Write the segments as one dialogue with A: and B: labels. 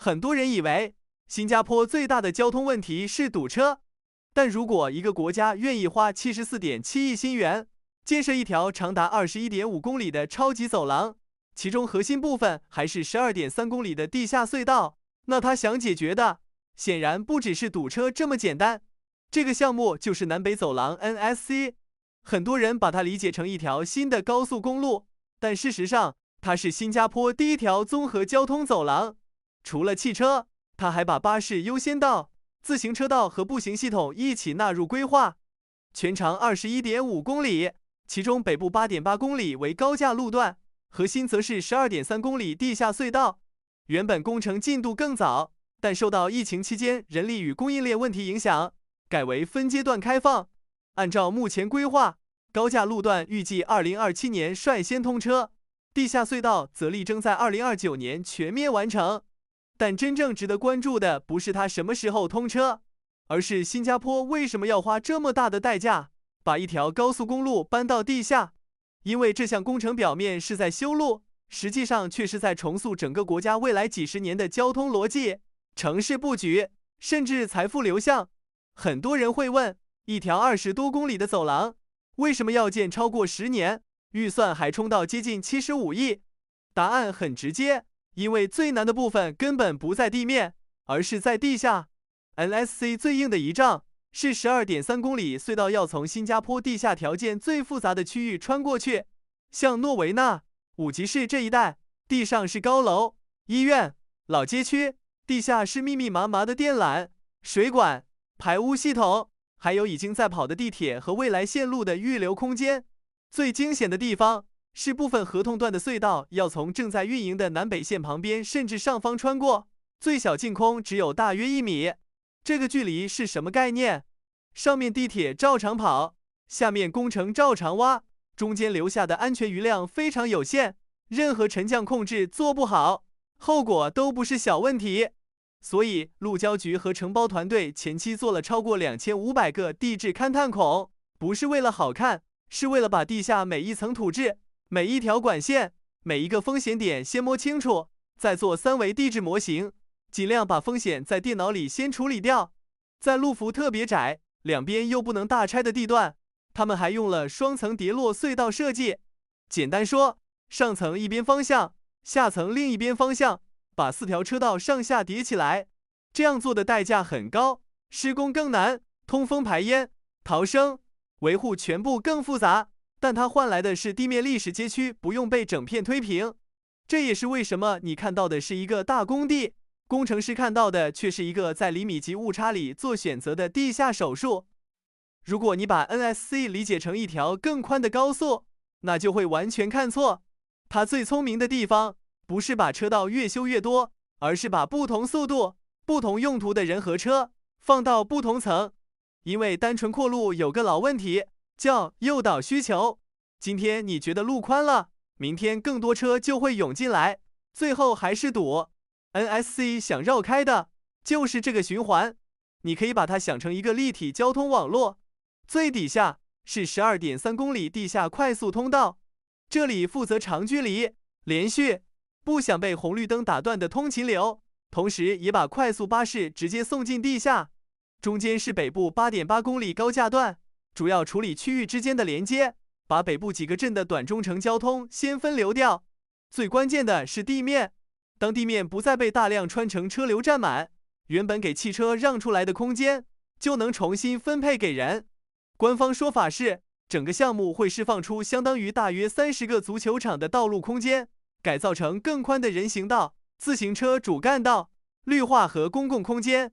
A: 很多人以为新加坡最大的交通问题是堵车，但如果一个国家愿意花74.7亿新元建设一条长达21.5公里的超级走廊，其中核心部分还是12.3公里的地下隧道，那他想解决的显然不只是堵车这么简单。这个项目就是南北走廊 NSC， 很多人把它理解成一条新的高速公路，但事实上它是新加坡第一条综合交通走廊。除了汽车，它还把巴士优先道、自行车道和步行系统一起纳入规划，全长21.5公里，其中北部8.8公里为高架路段，核心则是12.3公里地下隧道。原本工程进度更早，但受到疫情期间人力与供应链问题影响，改为分阶段开放。按照目前规划，高架路段预计2027年率先通车，地下隧道则力争在2029年全面完成。但真正值得关注的不是它什么时候通车，而是新加坡为什么要花这么大的代价把一条高速公路搬到地下。因为这项工程表面是在修路，实际上却是在重塑整个国家未来几十年的交通逻辑、城市布局，甚至财富流向。很多人会问，一条20多公里的走廊为什么要建超过10年，预算还冲到接近75亿？答案很直接，因为最难的部分根本不在地面，而是在地下。NSC 最硬的一仗是12.3公里隧道要从新加坡地下条件最复杂的区域穿过去，像诺维纳、五级市这一带，地上是高楼、医院、老街区，地下是密密麻麻的电缆、水管、排污系统，还有已经在跑的地铁和未来线路的预留空间。最惊险的地方是部分合同段的隧道要从正在运营的南北线旁边甚至上方穿过，最小净空只有大约1米。这个距离是什么概念？上面地铁照常跑，下面工程照常挖，中间留下的安全余量非常有限，任何沉降控制做不好，后果都不是小问题。所以路交局和承包团队前期做了超过2500个地质勘探孔，不是为了好看，是为了把地下每一层土质、每一条管线、每一个风险点先摸清楚，再做3维地质模型，尽量把风险在电脑里先处理掉。在路幅特别窄，两边又不能大拆的地段，他们还用了双层叠落隧道设计。简单说，上层一边方向，下层另一边方向，把4条车道上下叠起来。这样做的代价很高，施工更难，通风排烟、逃生、维护全部更复杂，但它换来的是地面历史街区不用被整片推平。这也是为什么你看到的是一个大工地，工程师看到的却是一个在厘米级误差里做选择的地下手术。如果你把 NSC 理解成一条更宽的高速，那就会完全看错。它最聪明的地方不是把车道越修越多，而是把不同速度、不同用途的人和车放到不同层。因为单纯扩路有个老问题，叫诱导需求。今天你觉得路宽了，明天更多车就会涌进来，最后还是堵。NSC 想绕开的就是这个循环。你可以把它想成一个立体交通网络，最底下是12.3公里地下快速通道，这里负责长距离、连续、不想被红绿灯打断的通勤流，同时也把快速巴士直接送进地下。中间是北部8.8公里高架段，主要处理区域之间的连接，把北部几个镇的短中程交通先分流掉。最关键的是地面，当地面不再被大量穿乘车流占满，原本给汽车让出来的空间就能重新分配给人。官方说法是，整个项目会释放出相当于大约30个足球场的道路空间，改造成更宽的人行道、自行车主干道、绿化和公共空间。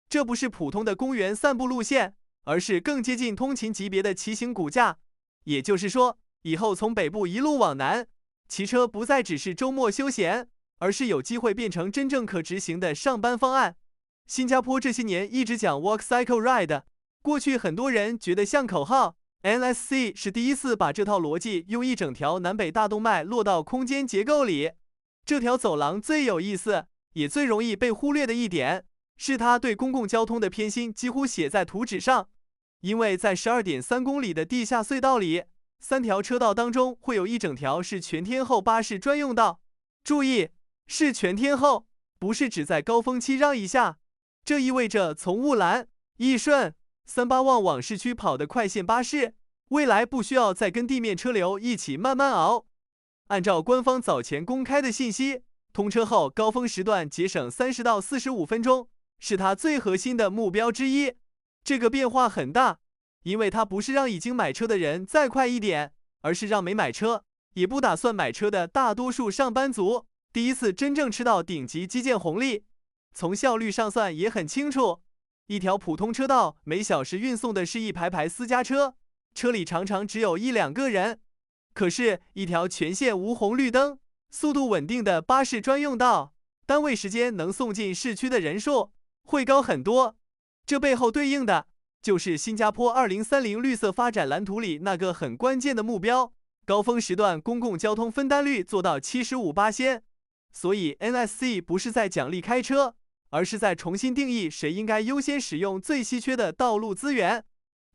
A: 这不是普通的公园散步路线，而是更接近通勤级别的骑行骨架。也就是说，以后从北部一路往南，骑车不再只是周末休闲，而是有机会变成真正可执行的上班方案。新加坡这些年一直讲 Walk Cycle Ride， 过去很多人觉得像口号， NSC 是第一次把这套逻辑用一整条南北大动脉落到空间结构里。这条走廊最有意思，也最容易被忽略的一点，是它对公共交通的偏心几乎写在图纸上。因为在12.3公里的地下隧道里，3条车道当中会有一整条是全天候巴士专用道。注意，是全天候，不是只在高峰期让一下。这意味着从乌兰、义顺、三八旺往市区跑的快线巴士，未来不需要再跟地面车流一起慢慢熬。按照官方早前公开的信息，通车后高峰时段节省30到45分钟，是它最核心的目标之一。这个变化很大，因为它不是让已经买车的人再快一点，而是让没买车也不打算买车的大多数上班族第一次真正吃到顶级基建红利。从效率上算也很清楚，一条普通车道每小时运送的是一排排私家车，车里常常只有1、2个人。可是，一条全线无红绿灯、速度稳定的巴士专用道，单位时间能送进市区的人数会高很多。这背后对应的就是新加坡2030绿色发展蓝图里那个很关键的目标：高峰时段公共交通分担率做到75%。所以 NSC 不是在奖励开车，而是在重新定义谁应该优先使用最稀缺的道路资源。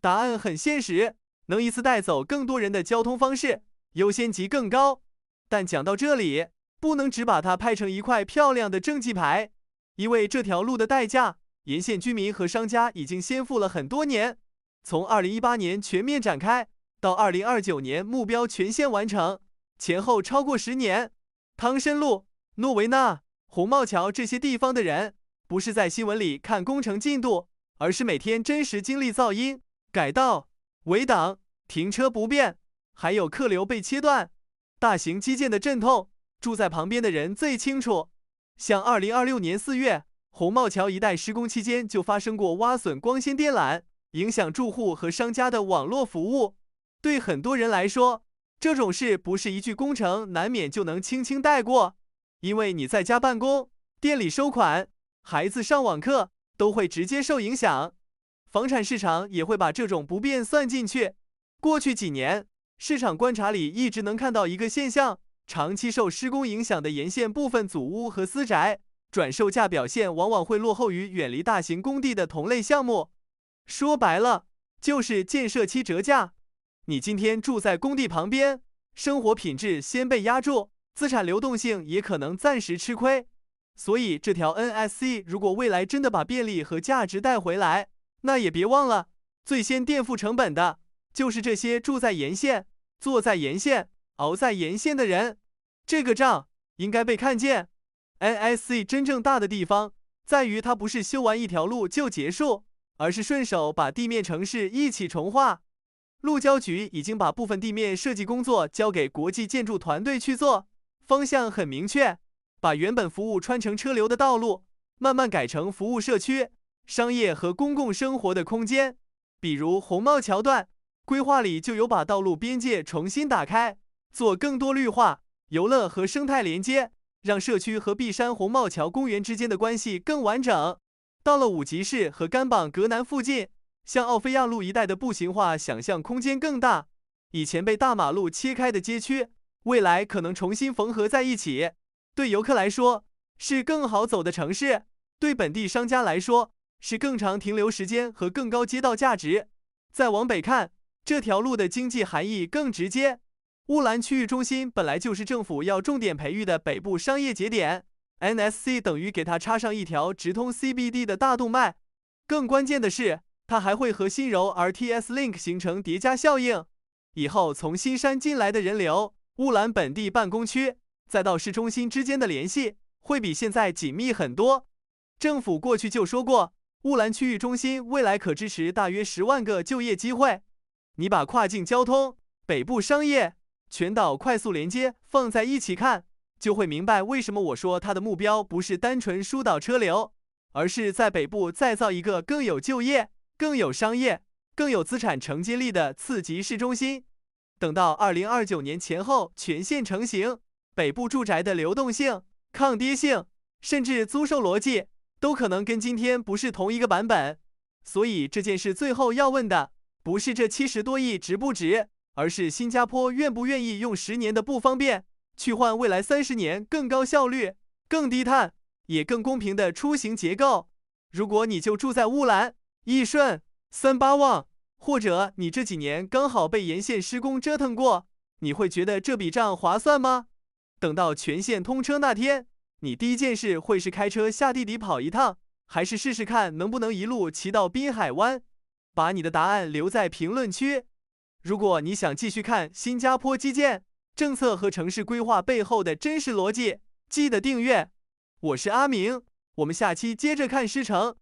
A: 答案很现实，能一次带走更多人的交通方式，优先级更高。但讲到这里，不能只把它拍成一块漂亮的政绩牌，因为这条路的代价，沿线居民和商家已经先付了很多年。从2018年全面展开，到2029年目标全线完成，前后超过10年。汤申路、诺维纳、红帽桥这些地方的人，不是在新闻里看工程进度，而是每天真实经历噪音、改道、围挡、停车不便，还有客流被切断。大型基建的阵痛，住在旁边的人最清楚。像2026年4月，红帽桥一带施工期间就发生过挖损光纤电缆，影响住户和商家的网络服务。对很多人来说，这种事不是一句工程难免就能轻轻带过，因为你在家办公、店里收款、孩子上网课都会直接受影响。房产市场也会把这种不便算进去。过去几年，市场观察里一直能看到一个现象：长期受施工影响的沿线部分祖屋和私宅，转售价表现往往会落后于远离大型工地的同类项目。说白了，就是建设期折价。你今天住在工地旁边，生活品质先被压住，资产流动性也可能暂时吃亏。所以这条 NSC 如果未来真的把便利和价值带回来，那也别忘了，最先垫付成本的就是这些住在沿线、坐在沿线、熬在沿线的人。这个账应该被看见。NSC 真正大的地方在于它不是修完一条路就结束，而是顺手把地面城市一起重划。路交局已经把部分地面设计工作交给国际建筑团队去做，方向很明确，把原本服务穿城车流的道路慢慢改成服务社区、商业和公共生活的空间。比如红帽桥段，规划里就有把道路边界重新打开，做更多绿化、游乐和生态连接，让社区和碧山红帽桥公园之间的关系更完整。到了五级市和甘榜格南附近，像奥菲亚路一带的步行化想象空间更大。以前被大马路切开的街区，未来可能重新缝合在一起。对游客来说，是更好走的城市；对本地商家来说，是更长停留时间和更高街道价值。再往北看，这条路的经济含义更直接。乌兰区域中心本来就是政府要重点培育的北部商业节点， NSC 等于给它插上一条直通 CBD 的大动脉。更关键的是，它还会和新柔 RTS Link 形成叠加效应。以后从新山进来的人流、乌兰本地办公区，再到市中心之间的联系，会比现在紧密很多。政府过去就说过，乌兰区域中心未来可支持大约10万个就业机会。你把跨境交通、北部商业、全岛快速连接放在一起看，就会明白为什么我说它的目标不是单纯疏导车流，而是在北部再造一个更有就业、更有商业、更有资产承接力的次级市中心。等到2029年前后全线成型，北部住宅的流动性、抗跌性，甚至租售逻辑，都可能跟今天不是同一个版本。所以这件事最后要问的，不是这70多亿值不值，而是新加坡愿不愿意用10年的不方便，去换未来30年更高效率、更低碳、也更公平的出行结构。如果你就住在乌兰、义顺、三八旺，或者你这几年刚好被沿线施工折腾过，你会觉得这笔账划算吗？等到全线通车那天，你第一件事会是开车下地底跑一趟，还是试试看能不能一路骑到滨海湾？把你的答案留在评论区。如果你想继续看新加坡基建、政策和城市规划背后的真实逻辑，记得订阅。我是阿明，我们下期接着看狮城。